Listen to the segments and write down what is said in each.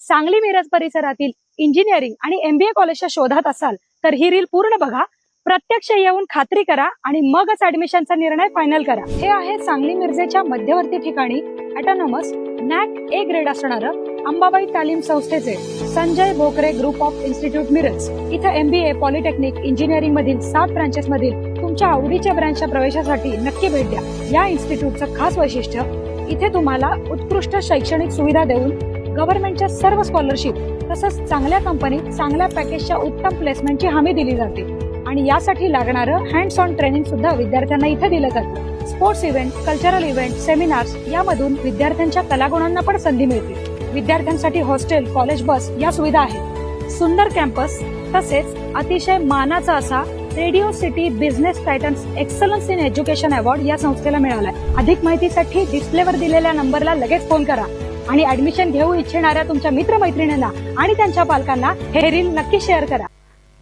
सांगली मिरज परिसरातील इंजिनिअरिंग आणि MBA कॉलेजच्या शोधात असाल तर ही रील पूर्ण बघा, प्रत्यक्ष येऊन खात्री करा आणि मगच ऍडमिशनचा निर्णय फायनल करा। हे आहे सांगली मिरजेच्या मध्यवर्ती ठिकाणी ऑटोनॉमस NAC A ग्रेड असणारं अंबाबाई तालीम संस्थेचे Sanjay Bhokare group of institute Miraj. इथे MBA, पॉलिटेक्निक, इंजिनिअरिंग मधील 7 ब्रांचेस मधील तुमच्या आवडीच्या ब्रँचच्या प्रवेशासाठी नक्की भेट द्या। या इन्स्टिट्यूटचं खास वैशिष्ट्य, इथे तुम्हाला उत्कृष्ट शैक्षणिक सुविधा देऊन गव्हर्नमेंटच्या सर्व स्कॉलरशिप तसंच चांगल्या कंपनीत चांगल्या पॅकेजच्या उत्तम प्लेसमेंटची हमी दिली जाते आणि यासाठी लागणारं हँड्स ऑन ट्रेनिंग सुद्धा विद्यार्थ्यांना इथे दिलं जातं। Sports event, cultural event, seminars यामधून विद्यार्थ्यांच्या कलागुणांना पण संधी मिळते। विद्यार्थ्यांसाठी हॉस्टेल, कॉलेज बस या सुविधा आहेत। सुंदर कॅम्पस तसेच अतिशय मानाचा असा radio city business Titans excellence in education award या संस्थेला मिळालाय। अधिक माहितीसाठी डिस्प्लेवर दिलेल्या नंबरला लगेच फोन करा आणि ऍडमिशन घेऊ इच्छिणाऱ्या तुमच्या मित्रमैत्रिणींना आणि त्यांच्या पालकांना हे रील नक्की शेअर करा।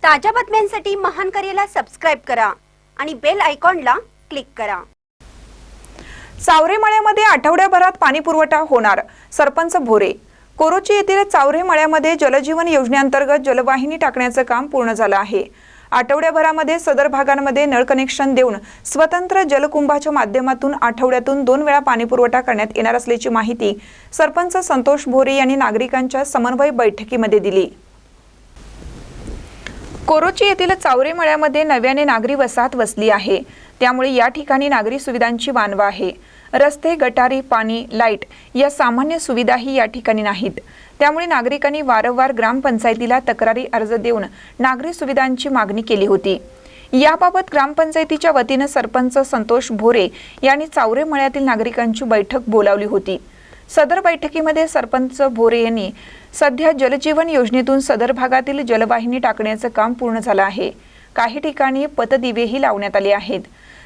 ताज्या बातम्यांसाठी महान करेला सबस्क्राइब करा आणि बेल आयकॉनला क्लिक करा। चावरे मळ्यामध्ये आठवड्याभरात पाणी पुरवठा होणार, सरपंच भोरे। कोरोची येथील चावरे मळ्यामध्ये जलजीवन योजनेअंतर्गत जलवाहिनी टाकण्याचं काम पूर्ण झालं आहे। आठवड्याभरामध्ये सदर भागांमध्ये नळ कनेक्शन देऊन स्वतंत्र जलकुंभाच्या माध्यमातून आठवड्यातून 2 वेळा पाणी पुरवठा करण्यात येणार असल्याची माहिती सरपंच संतोष भोरे यांनी नागरिकांच्या समन्वय बैठकीमध्ये दिली। कोरोची येथील चावरे मळ्यामध्ये नव्याने नागरी वसाहत वसली आहे, त्यामुळे या ठिकाणी नागरी सुविधांची वानवा आहे। रस्ते, गटारी, पाणी, लाईट या सामान्य सुविधाही या ठिकाणी नाहीत, त्यामुळे नागरिकांनी वारंवार ग्रामपंचायतीला तक्रारी अर्ज देऊन नागरी सुविधांची मागणी केली होती। याबाबत ग्रामपंचायतीच्या वतीने सरपंच संतोष भोरे यांनी चावरे मळ्यातील नागरिकांची बैठक बोलावली होती। सदर बैठकीमध्ये सरपंच भोरे यांनी सध्या जलजीवन योजनेतून सदर भागातील जलवाहिनी टाकण्याचं काम पूर्ण झालं आहे। काही ठिकाणी पतदिवेही लावण्यात आले आहेत।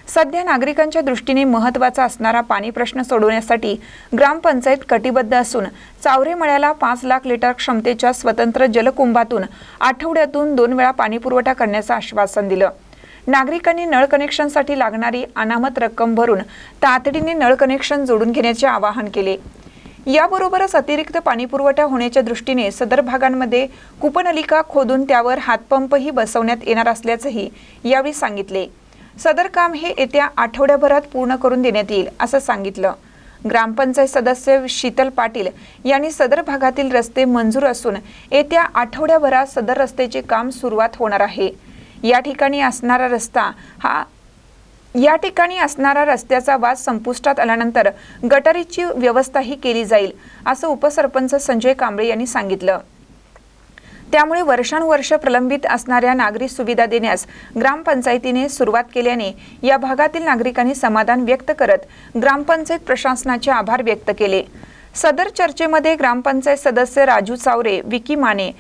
सध्या नागरिकांच्या दृष्टीने महत्त्वाचा असणारा पाणी प्रश्न सोडवण्यासाठी ग्रामपंचायत कटिबद्ध असून चावरे मळ्याला 5 लाख लिटर क्षमतेच्या स्वतंत्र जलकुंभातून आठवड्यातून 2 वेळा पाणी पुरवठा करण्याचं आश्वासन दिलं। नागरिकांनी नळ कनेक्शनसाठी लागणारी अनामत रक्कम भरून तातडीने नळ कनेक्शन जोडून घेण्याचे आवाहन केले। याबरोबरच अतिरिक्त पाणी पुरवठा होण्याच्या दृष्टीने सदर भागांमध्ये कूपनलिका खोदून त्यावर हातपंपही बसवण्यात येणार असल्याचंही यावेळी सांगितले। सदर काम हे येत्या आठवड्याभरात पूर्ण करून देण्यात येईल असं सांगितलं। ग्रामपंचायत सदस्य शीतल पाटील यांनी सदर भागातील रस्ते मंजूर असून येत्या आठवड्याभरात सदर रस्त्याचे काम सुरुवात होणार आहे। या ठिकाणी असणारा रस्त्याचा वाद संपुष्टात आल्यानंतर गटारीची व्यवस्थाही केली जाईल असं उपसरपंच संजय कांबळे यांनी सांगितलं। त्यामुळे वर्षानुवर्ष प्रलंबित असणाऱ्या नागरी सुविधा देण्यास ग्रामपंचायतीने सुरुवात केल्याने या भागातील नागरिकांनी समाधान व्यक्त करत ग्रामपंचायत प्रशासनाचे आभार व्यक्त केले। सदर चर्चेमध्ये ग्रामपंचायत सदस्य राजू चावरे, विकी माने,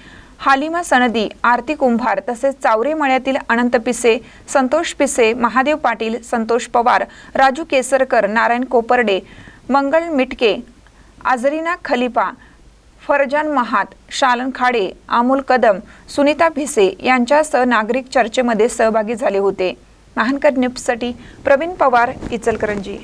हालिमा सनदी, आरती कुंभार तसेच चावरे मळ्यातील अनंत पिसे, संतोष पिसे, महादेव पाटील, संतोष पवार, राजू केसरकर, नारायण कोपर्डे, मंगल मिटके, आजरीना खलिफा, फरजान महात, शालन खाडे, अमोल कदम, सुनीता भिसे यांच्यासह नागरिक चर्चेमध्ये सहभागी झाले होते। महानकर न्यूजसाठी प्रवीण पवार, इचलकरंजी।